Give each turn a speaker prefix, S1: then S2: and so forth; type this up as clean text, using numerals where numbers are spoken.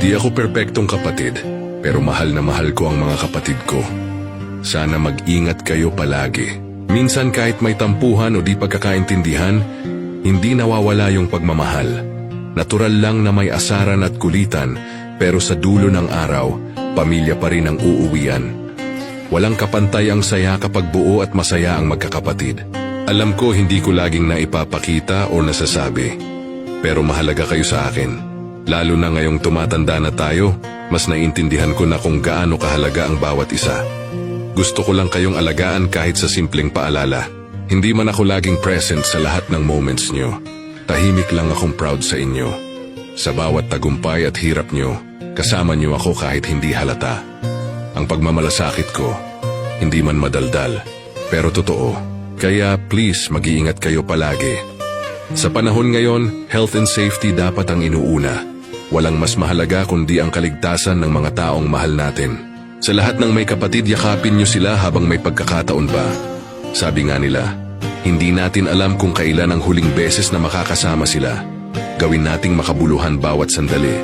S1: Di ako perpektong kapatid, pero mahal na mahal ko ang mga kapatid ko. Sana mag-ingat kayo palagi. Minsan kahit may tampuhan o di pagkakaintindihan, hindi nawawala yung pagmamahal. Natural lang na may asaran at kulitan, pero sa dulo ng araw, pamilya pa rin ang uuwian. Walang kapantay ang saya kapag buo at masaya ang magkakapatid. Alam ko hindi ko laging naipapakita o nasasabi, pero mahalaga kayo sa akin. Lalo na ngayong tumatanda na tayo, mas naiintindihan ko na kung gaano kahalaga ang bawat isa. Gusto ko lang kayong alagaan kahit sa simpleng paalala. Hindi man ako laging present sa lahat ng moments nyo. Tahimik lang akong proud sa inyo. Sa bawat tagumpay at hirap nyo, kasama nyo ako kahit hindi halata. Ang pagmamalasakit ko, hindi man madaldal, pero totoo. Kaya please mag-iingat kayo palagi. Sa panahon ngayon, health and safety dapat ang inuuna. Walang mas mahalaga kundi ang kaligtasan ng mga taong mahal natin. Sa lahat ng may kapatid, yakapin nyo sila habang may pagkakataon pa. Sabi nga nila, hindi natin alam kung kailan ang huling beses na makakasama sila. Gawin nating makabuluhan bawat sandali.